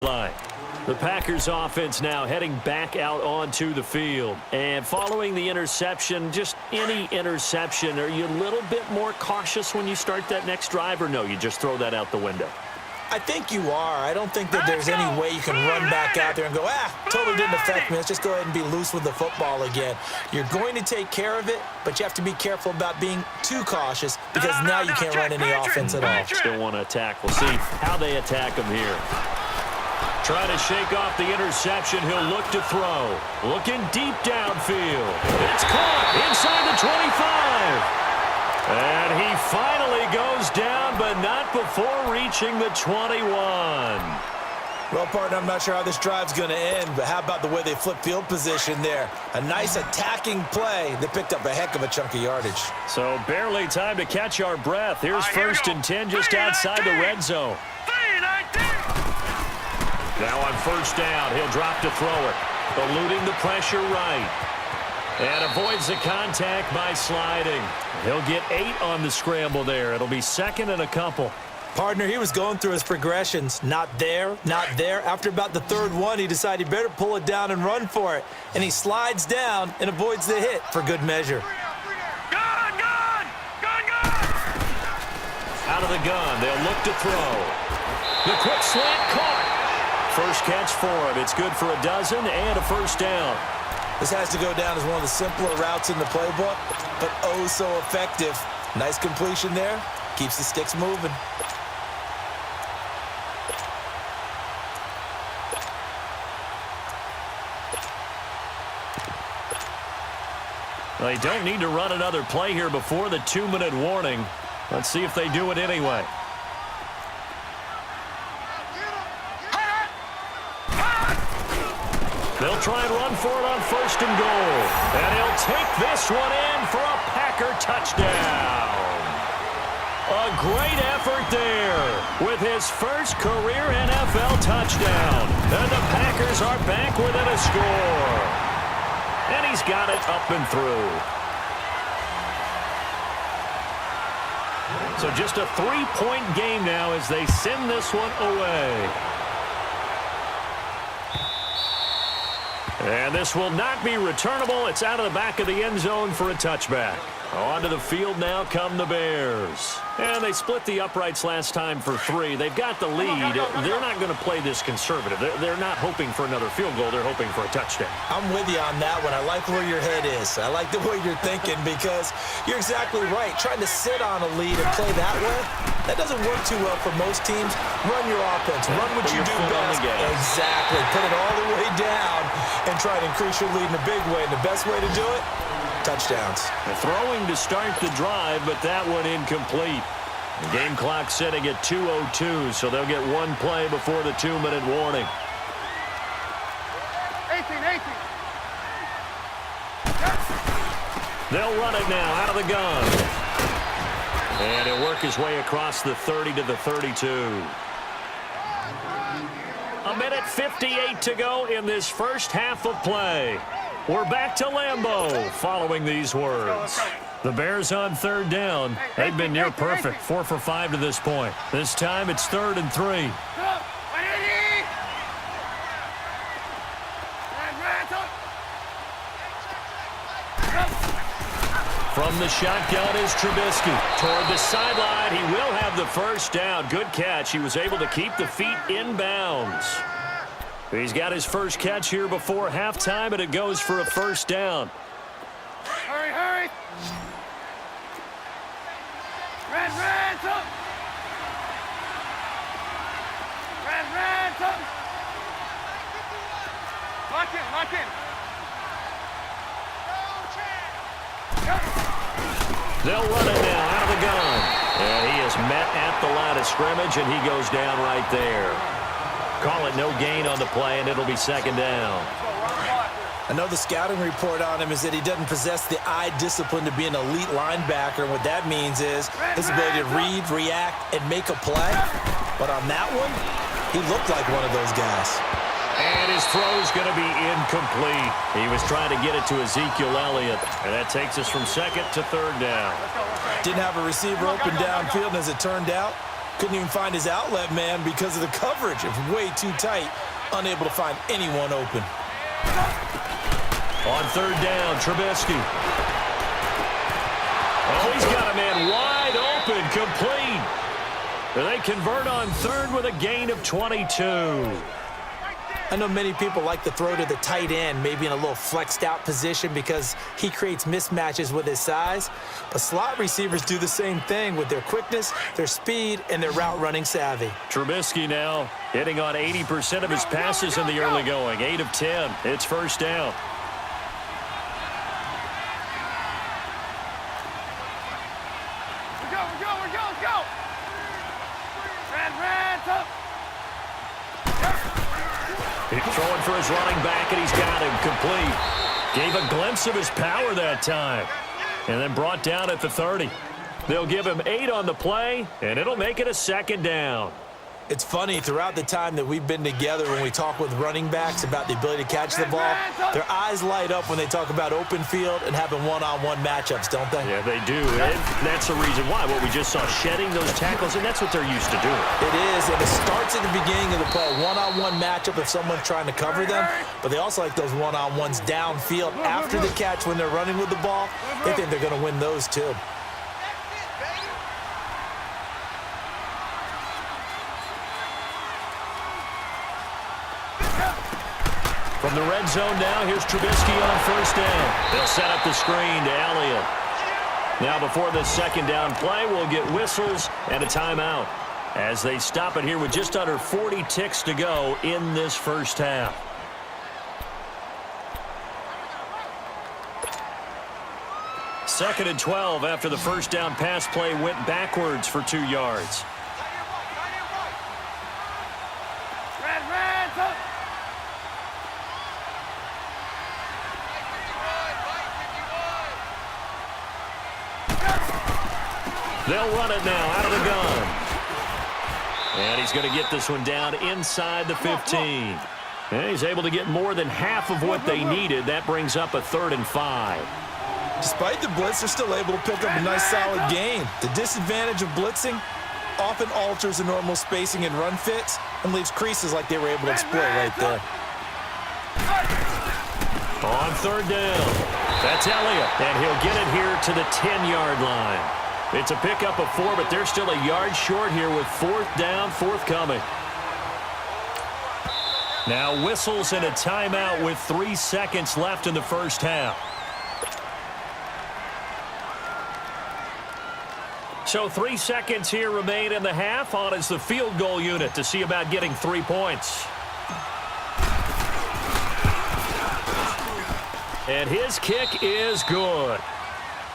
line. The Packers offense now heading back out onto the field. And following the interception, just any interception, are you a little bit more cautious when you start that next drive, or no, you just throw that out the window? I think you are. I don't think that there's any way you can run back out there and go, totally didn't affect me. Let's just go ahead and be loose with the football again. You're going to take care of it, but you have to be careful about being too cautious because now you can't run any offense at all. Still want to attack. We'll see how they attack him here. Trying to shake off the interception. He'll look to throw. Looking deep downfield. It's caught inside the 25. And he finally goes down, but not before reaching the 21. Well, partner, I'm not sure how this drive's going to end, but how about the way they flip field position there? A nice attacking play that picked up a heck of a chunk of yardage. So barely time to catch our breath. Here's first and 10 just outside the red zone. Now on first down, he'll drop to throw it. Eluding the pressure right. And avoids the contact by sliding. He'll get 8 on the scramble there. It'll be second and a couple. Partner, he was going through his progressions. Not there, not there. After about the third one, he decided he better pull it down and run for it. And he slides down and avoids the hit for good measure. Out of the gun, they'll look to throw. The quick slant caught. First catch for him. It's good for a dozen and a first down. This has to go down as one of the simpler routes in the playbook, but oh so effective. Nice completion there. Keeps the sticks moving. They don't need to run another play here before the 2-minute warning. Let's see if they do it anyway. They'll try and run for it on first and goal. And he'll take this one in for a Packer touchdown. A great effort there with his first career NFL touchdown. And the Packers are back within a score. And he's got it up and through. So just a 3-point game now as they send this one away. And this will not be returnable. It's out of the back of the end zone for a touchback. Onto the field now come the Bears. And they split the uprights last time for 3. They've got the lead. They're not going to play this conservative. They're not hoping for another field goal. They're hoping for a touchdown. I'm with you on that one. I like where your head is. I like the way you're thinking because you're exactly right. Trying to sit on a lead and play that way, that doesn't work too well for most teams. Run your offense. Run what you do best. Exactly. Put it all the way down and try to increase your lead in a big way. And the best way to do it, touchdowns. Throwing to start the drive, but that one incomplete. The game clock sitting at 2:02, so they'll get one play before the 2-minute warning. 18. They'll run it now out of the gun. And he'll work his way across the 30 to the 32. A minute 58 to go in this first half of play. We're back to Lambeau following these words. The Bears on third down. They've been near perfect, 4 for 5 to this point. This time it's 3rd and 3. From the shotgun is Trubisky. Toward the sideline, he will have the first down. Good catch. He was able to keep the feet in bounds. He's got his first catch here before halftime, and it goes for a first down. Hurry. Ransom. Lock in. They'll run it now out of the gun. And he is met at the line of scrimmage, and he goes down right there. Call it no gain on the play, and it'll be second down. I know the scouting report on him is that he doesn't possess the eye discipline to be an elite linebacker. And what that means is his ability to read, react, and make a play. But on that one, he looked like one of those guys. And his throw's going to be incomplete. He was trying to get it to Ezekiel Elliott. And that takes us from second to third down. Didn't have a receiver open downfield, and as it turned out, Couldn't even find his outlet man because of the coverage. It was way too tight. Unable to find anyone open. On third down, Trubisky. Oh, he's got a man wide open, complete. They convert on third with a gain of 22. I know many people like to throw to the tight end, maybe in a little flexed out position because he creates mismatches with his size. But slot receivers do the same thing with their quickness, their speed, and their route running savvy. Trubisky now hitting on 80% of his passes in the early going. 8 of 10. It's first down. Let's go. Red, up. He's throwing for his running back, and he's got him complete. Gave a glimpse of his power that time, and then brought down at the 30. They'll give him 8 on the play, and it'll make it a second down. It's funny, throughout the time that we've been together when we talk with running backs about the ability to catch the ball, their eyes light up when they talk about open field and having one-on-one matchups, don't they? Yeah, they do. And that's the reason why. What we just saw, shedding those tackles, and that's what they're used to doing. It is, and it starts at the beginning of the play. One-on-one matchup if someone's trying to cover them, but they also like those one-on-ones downfield after the catch when they're running with the ball. They think they're going to win those too. From the red zone now, here's Trubisky on first down. They'll set up the screen to Elliott. Now before the second down play, we'll get whistles and a timeout as they stop it here with just under 40 ticks to go in this first half. Second and 12 after the first down pass play went backwards for 2 yards. Red, up. They'll run it now out of the gun. And he's going to get this one down inside the 15. And he's able to get more than half of what they needed. That brings up a 3rd and 5. Despite the blitz, they're still able to pick up a nice solid gain. The disadvantage of blitzing often alters the normal spacing and run fits and leaves creases like they were able to exploit right there. On third down, that's Elliott, and he'll get it here to the 10-yard line. It's a pickup of 4, but they're still a yard short here with 4th down forthcoming. Now whistles and a timeout with 3 seconds left in the first half. So 3 seconds here remain in the half. On is the field goal unit to see about getting 3 points. And his kick is good.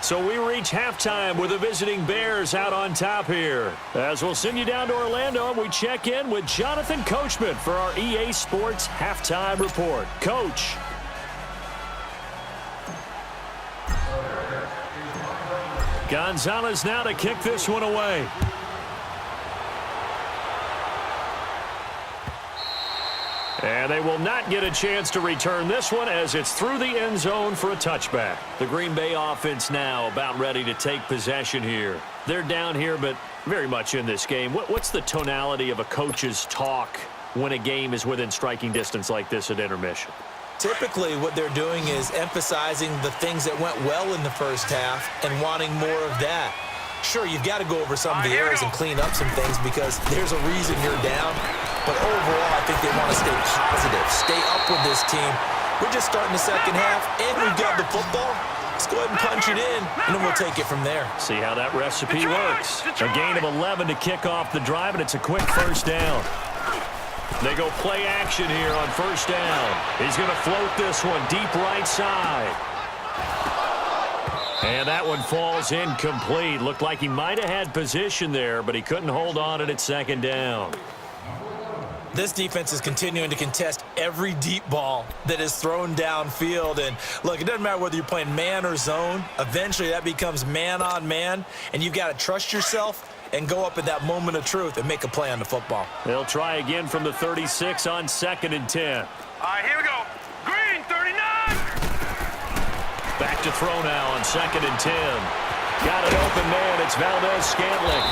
So we reach halftime with the visiting Bears out on top here. As we'll send you down to Orlando, and we check in with Jonathan Coachman for our EA Sports Halftime Report. Coach. Gonzalez now to kick this one away. And they will not get a chance to return this one as it's through the end zone for a touchback. The Green Bay offense now about ready to take possession here. They're down here, but very much in this game. What's the tonality of a coach's talk when a game is within striking distance like this at intermission? Typically, what they're doing is emphasizing the things that went well in the first half and wanting more of that. Sure, you've got to go over some of the errors and clean up some things because there's a reason you're down. But overall, I think they want to stay positive, stay up with this team. We're just starting the second half, and we've got the football. Let's go ahead and punch it in, and then we'll take it from there. See how that recipe works. A gain of 11 to kick off the drive, and it's a quick first down. They go play action here on first down. He's going to float this one deep right side. And that one falls incomplete. Looked like he might have had position there, but he couldn't hold on at second down. This defense is continuing to contest every deep ball that is thrown downfield. And, look, it doesn't matter whether you're playing man or zone. Eventually, that becomes man-on-man, and you've got to trust yourself and go up at that moment of truth and make a play on the football. They'll try again from the 36 on 2nd and 10. All right, here we go. Green, 39. Back to throw now on 2nd and 10. Got an open man. It's Valdez-Scantling.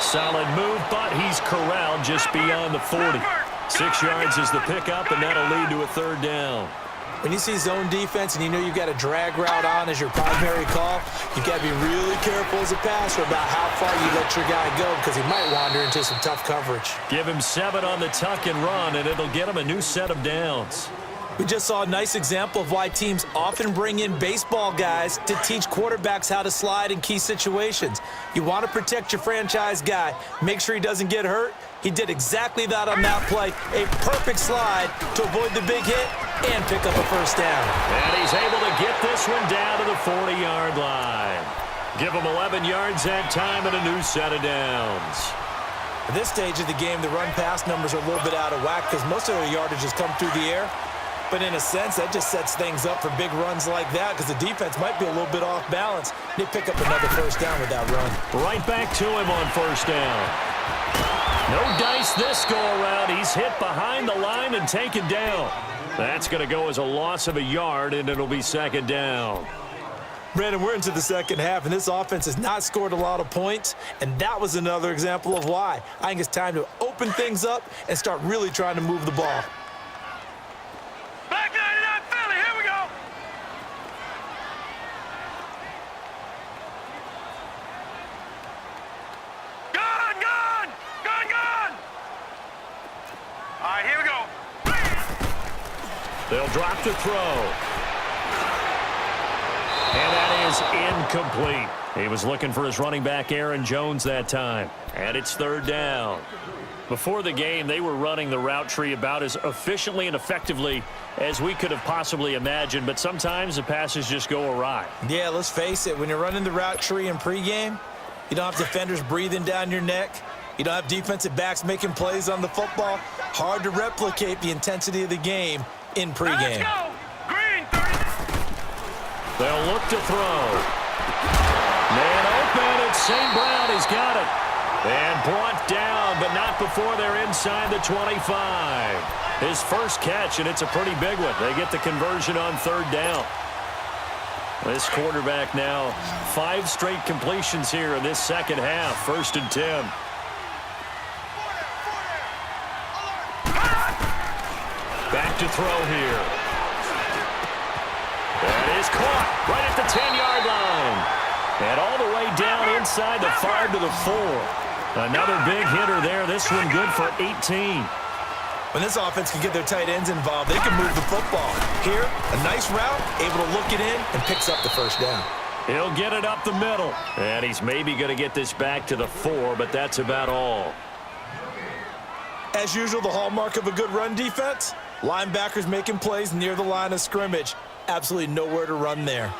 Solid move, but he's corralled just beyond the 40. 6 yards is the pickup, and that'll lead to a third down. When you see zone defense and you know you've got a drag route on as your primary call, you've got to be really careful as a passer about how far you let your guy go because he might wander into some tough coverage. Give him 7 on the tuck and run, and it'll get him a new set of downs. We just saw a nice example of why teams often bring in baseball guys to teach quarterbacks how to slide in key situations. You want to protect your franchise guy. Make sure he doesn't get hurt. He did exactly that on that play. A perfect slide to avoid the big hit and pick up a first down. And he's able to get this one down to the 40-yard line. Give him 11 yards that time and a new set of downs. At this stage of the game, the run-pass numbers are a little bit out of whack because most of their yardage has come through the air. But in a sense, that just sets things up for big runs like that because the defense might be a little bit off balance. They pick up another first down with that run. Right back to him on first down. No dice this go-around. He's hit behind the line and taken down. That's going to go as a loss of a yard, and it'll be second down. Brandon, we're into the second half, and this offense has not scored a lot of points, and that was another example of why. I think it's time to open things up and start really trying to move the ball. Back 99 Philly, here we go. Gun. All right, here we go. They'll drop to throw. And that is incomplete. He was looking for his running back, Aaron Jones, that time. And it's third down. Before the game, they were running the route tree about as efficiently and effectively as we could have possibly imagined, but sometimes the passes just go awry. Yeah, let's face it. When you're running the route tree in pregame, you don't have defenders breathing down your neck. You don't have defensive backs making plays on the football. Hard to replicate the intensity of the game in pregame. Let's go. Green 30. They'll look to throw. Man open, it's St. Brown. He's got it. And brought down, but not before they're inside the 25. His first catch, and it's a pretty big one. They get the conversion on third down. This quarterback now 5 straight completions here in this second half. 1st and 10. Back to throw here. That is caught right at the 10-yard line. And all the way down inside the 5 to the 4. Another big hitter there. This one good for 18. When this offense can get their tight ends involved, they can move the football. Here, a nice route, able to look it in, and picks up the first down. He'll get it up the middle. And he's maybe going to get this back to the 4, but that's about all. As usual, the hallmark of a good run defense, linebackers making plays near the line of scrimmage. Absolutely nowhere to run there.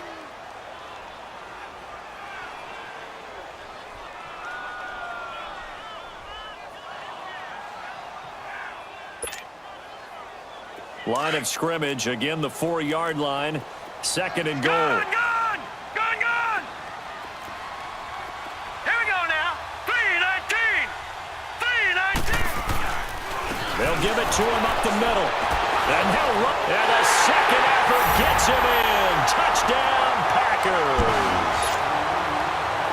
Line of scrimmage, again the 4-yard line. 2nd and goal. Gun. Here we go now. 3-19. They'll give it to him up the middle. And he'll run. And a second effort gets him in. Touchdown, Packers.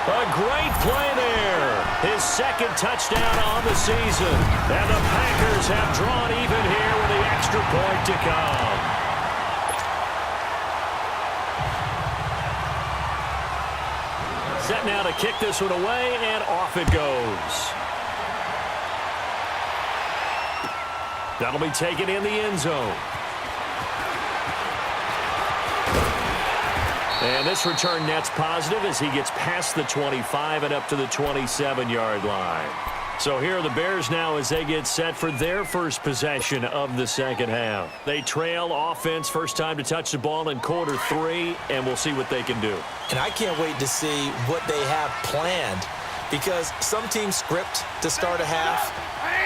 A great play there. His 2nd touchdown on the season. And the Packers have drawn even here with the extra point to come. Set now to kick this one away, and off it goes. That'll be taken in the end zone. And this return net's positive as he gets past the 25 and up to the 27-yard line. So here are the Bears now as they get set for their first possession of the second half. They trail offense, first time to touch the ball in quarter 3, and we'll see what they can do. And I can't wait to see what they have planned because some teams script to start a half.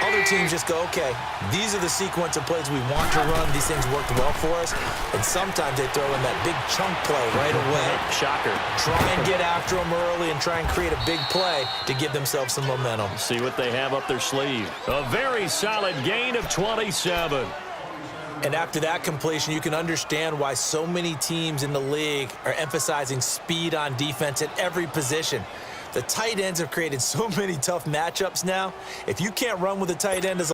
Other teams just go, okay, these are the sequence of plays we want to run. These things worked well for us. And sometimes they throw in that big chunk play right away. Shocker. Try and get after them early and try and create a big play to give themselves some momentum. See what they have up their sleeve. A very solid gain of 27. And after that completion, you can understand why so many teams in the league are emphasizing speed on defense at every position. The tight ends have created so many tough matchups now. If you can't run with a tight end as